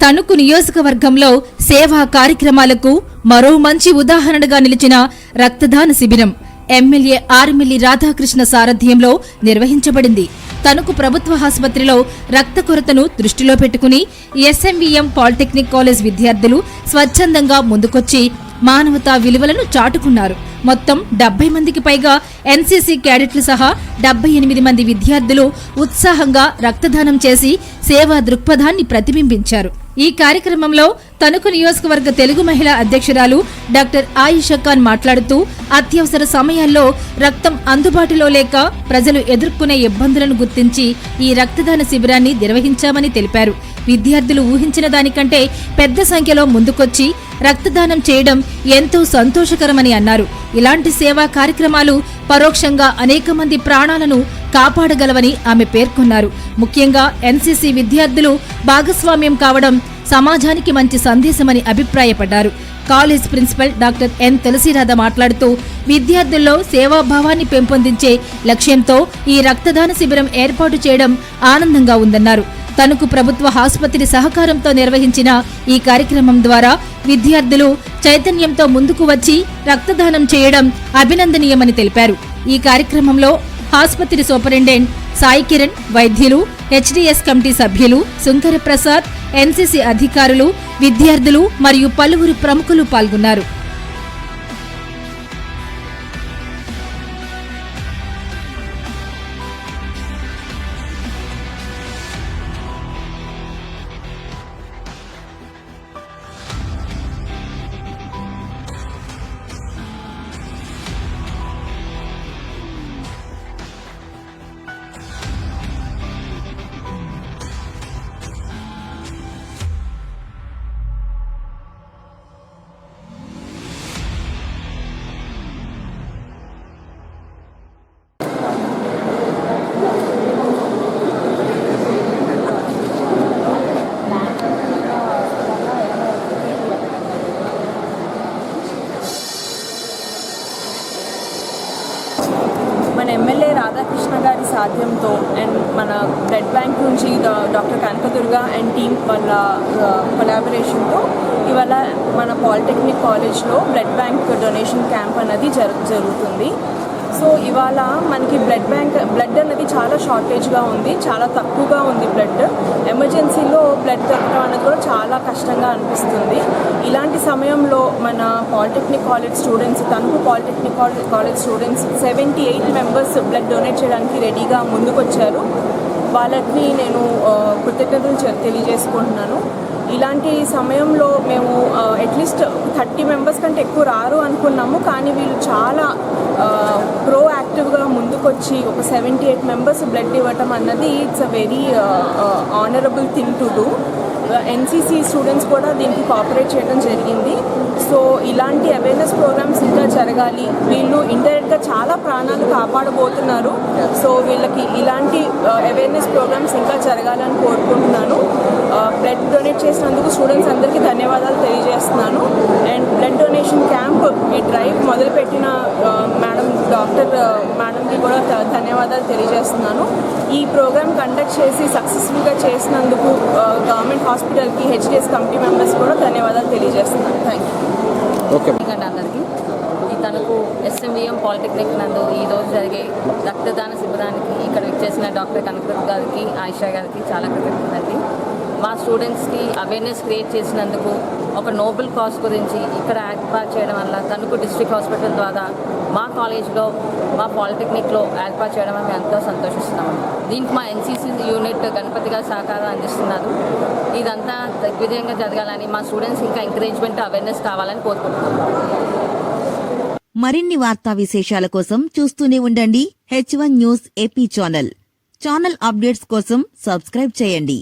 తణుకు నియోజకవర్గంలో సేవా కార్యక్రమాలకు మరో మంచి ఉదాహరణగా నిలిచిన రక్తదాన శిబిరం ఎమ్మెల్యే ఆర్మిల్లి రాధాకృష్ణ సారథ్యంలో నిర్వహించబడింది. తణుకు ప్రభుత్వ ఆసుపత్రిలో రక్త కొరతను దృష్టిలో పెట్టుకుని ఎస్ఎంవీఎం పాలిటెక్నిక్ కాలేజ్ విద్యార్థులు స్వచ్ఛందంగా ముందుకొచ్చి మానవతా విలువలను చాటుకున్నారు. మొత్తం 70 మందికి పైగా ఎన్సీసీ క్యాడెట్లు సహా 78 మంది విద్యార్థులు ఉత్సాహంగా రక్తదానం చేసి సేవా దృక్పథాన్ని ప్రతిబింబించారు. ఈ కార్యక్రమంలో తణుకు నియోజకవర్గ తెలుగు మహిళా అధ్యక్షురాలు డాక్టర్ ఆయిషా ఖాన్ మాట్లాడుతూ అత్యవసర సమయాల్లో రక్తం అందుబాటులో లేక ప్రజలు ఎదుర్కొనే ఇబ్బందులను గుర్తించి ఈ రక్తదాన శిబిరాన్ని నిర్వహించామని తెలిపారు. విద్యార్థులు ఊహించిన దానికంటే పెద్ద సంఖ్యలో ముందుకొచ్చి రక్తదానం చేయడం ఎంతో సంతోషకరమని అన్నారు. ఇలాంటి సేవా కార్యక్రమాలు పరోక్షంగా అనేక మంది ప్రాణాలను కాపాడగలవని ఆమె పేర్కొన్నారు. ముఖ్యంగా ఎన్సీసీ విద్యార్థులు భాగస్వామ్యం కావడం సమాజానికి మంచి సందేశమని అభిప్రాయపడ్డారు. కాలేజ్ ప్రిన్సిపల్ డాక్టర్ ఎన్ తులసిరాధ మాట్లాడుతూ విద్యార్థుల్లో సేవాభావాన్ని పెంపొందించే లక్ష్యంతో ఈ రక్తదాన శిబిరం ఏర్పాటు చేయడం ఆనందంగా ఉందన్నారు. తణుకు ప్రభుత్వ ఆసుపత్రి సహకారంతో నిర్వహించిన ఈ కార్యక్రమం ద్వారా విద్యార్థులు చైతన్యంతో ముందుకు వచ్చి రక్తదానం చేయడం అభినందనీయమని తెలిపారు. ఈ కార్యక్రమంలో ఆసుపత్రి సూపరింటెండెంట్ సాయి కిరణ్, వైద్యులు, హెచ్డీఎస్ కమిటీ సభ్యులు సుంకర ప్రసాద్, ఎన్సీసీ అధికారులు, విద్యార్థులు మరియు పలువురు ప్రముఖులు పాల్గొన్నారు. మన ఎమ్మెల్యే రాధాకృష్ణ గారి సాధ్యంతో అండ్ మన బ్లడ్ బ్యాంక్ నుంచి డాక్టర్ కనకదుర్గ అండ్ టీమ్ వాళ్ళ కొలాబరేషన్తో ఇవాళ మన పాలిటెక్నిక్ కాలేజ్లో బ్లడ్ బ్యాంక్ డొనేషన్ క్యాంప్ అనేది జరుగుతుంది. సో ఇవాళ మనకి బ్లడ్ అనేది చాలా షార్టేజ్గా ఉంది, చాలా తక్కువగా ఉంది బ్లడ్. ఎమర్జెన్సీలో బ్లడ్ దొరకడం అనేది కూడా చాలా కష్టంగా అనిపిస్తుంది. ఇలాంటి సమయంలో మన polytechnic college students, Tanuku polytechnic college students 78 members blood donate చేయడానికి రెడీగా ముందుకొచ్చారు. వాళ్ళకి నేను కృతజ్ఞతలు తెలియజేసుకుంటున్నాను. ఇలాంటి సమయంలో మేము అట్లీస్ట్ 30 మెంబర్స్ కంటే ఎక్కువ రారు అనుకున్నాము, కానీ వీళ్ళు చాలా ప్రోయాక్టివ్గా ముందుకొచ్చి ఒక 78 మెంబర్స్ బ్లడ్ ఇవ్వటం అన్నది it's a very honourable thing to do. NCC students కూడా దీనికి కోఆపరేట్ చేయడం జరిగింది. సో ఇలాంటి అవేర్నెస్ ప్రోగ్రామ్స్ ఇంకా జరగాలి. వీళ్ళు ఇండైరెక్ట్గా చాలా ప్రాణాలు కాపాడబోతున్నారు. సో వీళ్ళకి ఇలాంటి అవేర్నెస్ ప్రోగ్రామ్స్ ఇంకా జరగాలని కోరుకుంటున్నాను. బ్లడ్ డొనేట్ చేసినందుకు స్టూడెంట్స్ అందరికీ ధన్యవాదాలు తెలియజేస్తున్నాను. అండ్ బ్లడ్ డొనేషన్ క్యాంప్ ఈ డ్రైవ్ మొదలుపెట్టిన డాక్టర్ మేడంకి కూడా ధన్యవాదాలు తెలియజేస్తున్నాను. ఈ ప్రోగ్రామ్ కండక్ట్ చేసి సక్సెస్ఫుల్గా చేసినందుకు గవర్నమెంట్ హాస్పిటల్కి, హెచ్డిఎస్ కమిటీ మెంబర్స్ కూడా ధన్యవాదాలు తెలియజేస్తున్నాను. థ్యాంక్ యూ అందరికీ. ఈ తణుకు ఎస్ఎంవీఎం పాలిటెక్నిక్ నందు ఈరోజు జరిగే రక్తదాన శిబిరానికి ఇక్కడ విచ్చేసిన డాక్టర్ కనకదుర్గ గారికి, ఆయిషా గారికి చాలా కృతజ్ఞతలండి. మా స్టూడెంట్స్కి అవేర్నెస్ క్రియేట్ చేసినందుకు, ఒక నోబెల్ కాజ్ గురించి ఇక్కడ ఏర్పాటు చేయడం వల్ల తణుకు డిస్ట్రిక్ట్ హాస్పిటల్ ద్వారా మా కాలేజ్లో, మా పాలిటెక్నిక్లో ఏర్పాటు చేయడం వల్ల మేము ఎంతో సంతోషిస్తున్నాము. దీనికి మా ఎన్సీసీ యూనిట్ గణపతి గారు సహకారం అందిస్తున్నారు. ఇదంతా దిగ్విజయంగా జరగాలని, మా స్టూడెంట్స్ ఇంకా ఎంకరేజ్మెంట్, అవేర్నెస్ కావాలని కోరుకుంటున్నాము. మరిన్ని వార్తా విశేషాల కోసం చూస్తూనే ఉండండి H1 news AP channel updates కోసం సబ్స్క్రైబ్ చేయండి.